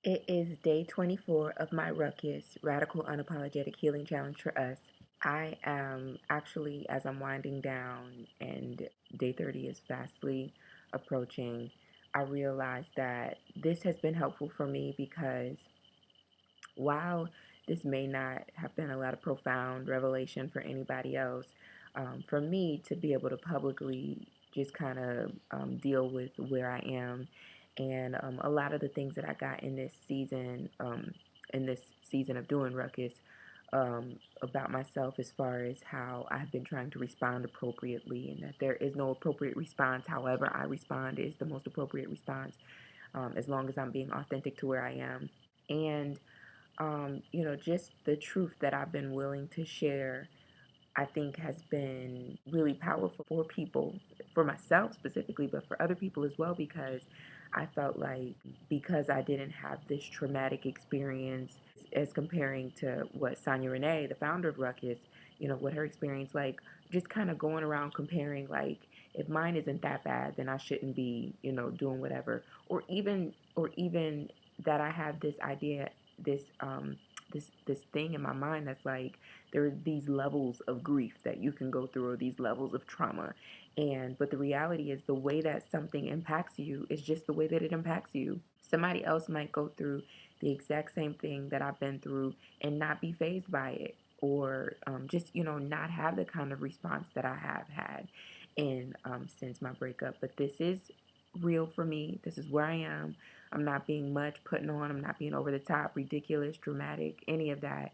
It is day 24 of my RUHCUS Radical Unapologetic Healing Challenge for us. I am actually, as I'm winding down and day 30 is fastly approaching, I realized that this has been helpful for me because while this may not have been a lot of profound revelation for anybody else, for me to be able to publicly just kind of deal with where I am and a lot of the things that I got in this season of doing RUHCUS, about myself as far as how I've been trying to respond appropriately and that there is no appropriate response. However I respond is the most appropriate response, as long as I'm being authentic to where I am. And just the truth that I've been willing to share, I think has been really powerful for people, for myself specifically, but for other people as well, because I felt like because I didn't have this traumatic experience as comparing to what Sonia Renee, the founder of RUHCUS, what her experience like, just kind of going around comparing like if mine isn't that bad, then I shouldn't be, doing whatever. Or even that I have this idea, this thing in my mind that's like there are these levels of grief that you can go through, or these levels of trauma. But the reality is the way that something impacts you is just the way that it impacts you. Somebody else might go through the exact same thing that I've been through and not be fazed by it, or just not have the kind of response that I have had in since my breakup. But this is real for me. This is where I am. I'm not being much, putting on. I'm not being over the top, ridiculous, dramatic, any of that.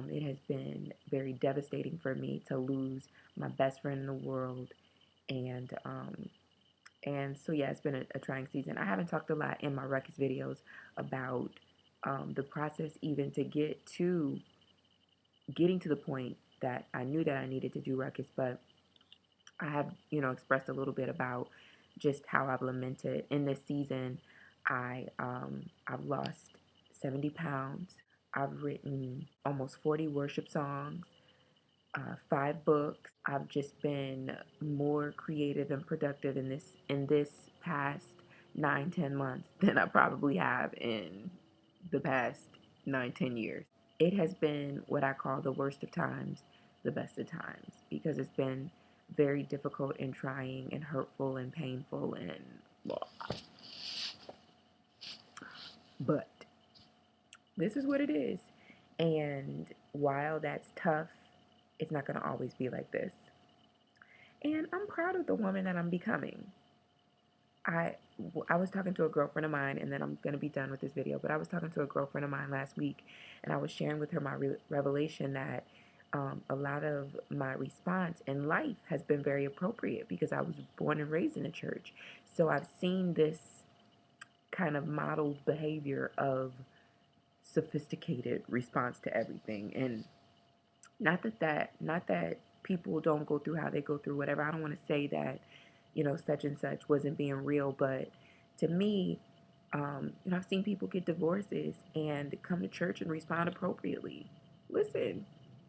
It has been very devastating for me to lose my best friend in the world, and so yeah, it's been a trying season. I haven't talked a lot in my RUHCUS videos about the process, even to getting to the point that I knew that I needed to do RUHCUS, but I have expressed a little bit about just how I've lamented in this season. I've lost 70 pounds. I've written almost 40 worship songs, 5 books. I've just been more creative and productive in this past 9-10 months than I probably have in the past 9-10 years. It has been what I call the worst of times, the best of times, because it's been very difficult and trying and hurtful and painful and blah. But this is what it is. And while that's tough, it's not going to always be like this. And I'm proud of the woman that I'm becoming. I, I was talking to a girlfriend of mine, and then I'm going to be done with this video, but I was talking to a girlfriend of mine last week, and I was sharing with her my revelation that a lot of my response in life has been very appropriate because I was born and raised in a church. So I've seen this kind of modeled behavior of sophisticated response to everything. And not that people don't go through how they go through, whatever. I don't want to say that such and such wasn't being real, but to me, I've seen people get divorces and come to church and respond appropriately. Listen,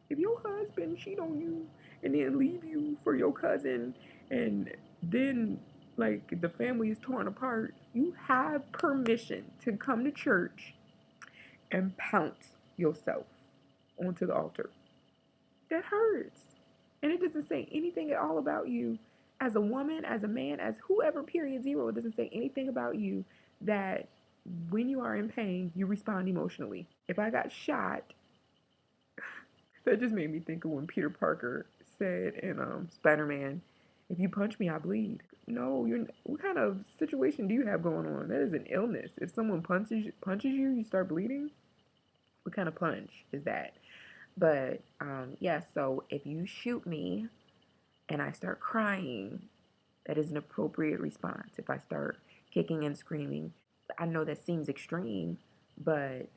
if your husband cheat on you and then leave you for your cousin, and then like the family is torn apart, you have permission to come to church and pounce yourself onto the altar. That hurts. And it doesn't say anything at all about you as a woman, as a man, as whoever, period zero. It doesn't say anything about you that when you are in pain, you respond emotionally. If I got shot, that just made me think of when Peter Parker said in Spider-Man, if you punch me, I bleed. No, what kind of situation do you have going on? That is an illness. If someone punches you, you start bleeding. What kind of punch is that? But yeah, so if you shoot me and I start crying, that is an appropriate response. If I start kicking and screaming, I know that seems extreme, but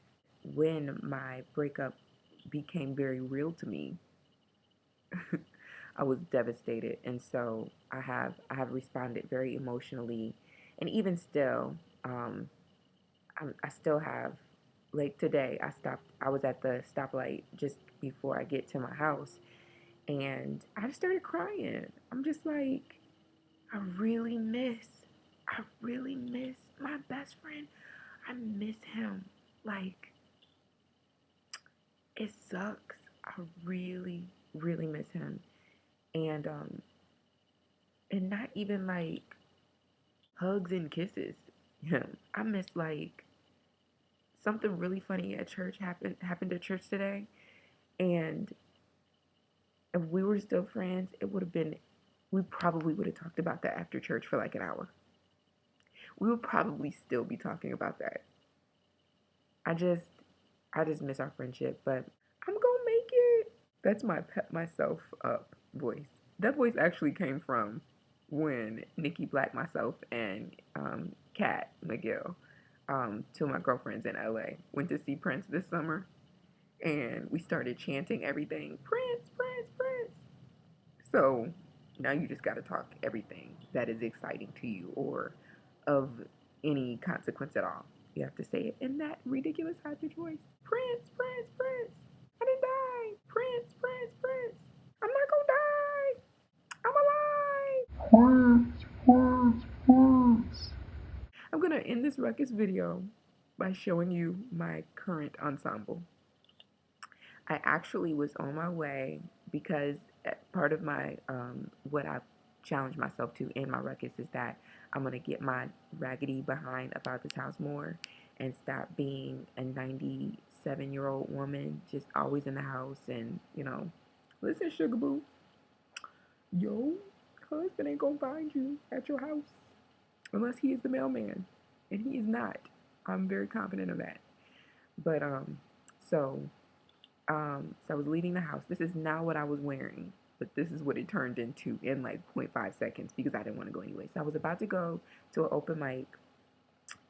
when my breakup became very real to me, I was devastated, and so I have responded very emotionally, and even still, I still have. Like today, I was at the stoplight just before I get to my house, and I just started crying. I'm just like, I really miss my best friend. I miss him. like, it sucks. I really, really miss him. And and not even like hugs and kisses. Yeah. I miss like something really funny at church happened at church today. And if we were still friends, it would have been we probably would have talked about that after church for like an hour. We would probably still be talking about that. I just I just miss our friendship, but I'm gonna make it. That's my pep myself up voice. That voice actually came from when Nikki Black, myself, and Kat McGill, two of my girlfriends in LA, went to see Prince this summer, and we started chanting everything Prince, Prince, Prince. So now you just got to talk everything that is exciting to you or of any consequence at all. You have to say it in that ridiculous high pitched voice. Prince, Prince, Prince. I didn't die. Prince, Prince, Prince. I'm not gonna die. I'm alive. Prince, Prince, Prince. I'm gonna end this ruckus video by showing you my current ensemble. I actually was on my way because part of my what I challenged myself to in my ruckus is that I'm gonna get my raggedy behind about this house more and stop being a 97-year-old woman just always in the house and listen, sugar boo, yo husband ain't gonna find you at your house unless he is the mailman, and he is not. I'm very confident of that. But so so I was leaving the house. This is not what I was wearing, but this is what it turned into in like 0.5 seconds because I didn't want to go anyway. So I was about to go to an open mic,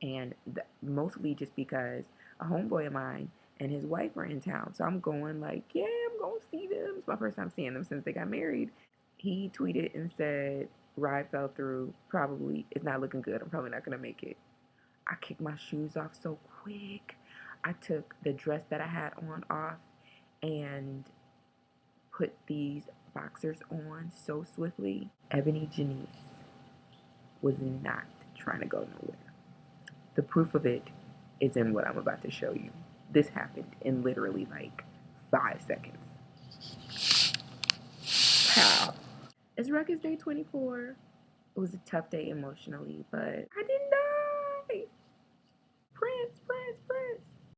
and mostly just because a homeboy of mine and his wife are in town. So I'm going like, yeah, I'm going to see them. It's my first time seeing them since they got married. He tweeted and said, ride fell through. Probably, it's not looking good. I'm probably not going to make it. I kicked my shoes off so quick. I took the dress that I had on off and put these boxers on so swiftly. EbonyJanice was not trying to go nowhere. The proof of it is in what I'm about to show you. This happened in literally like 5 seconds. Pow. It's Ruckus Day 24. It was a tough day emotionally, but I didn't die.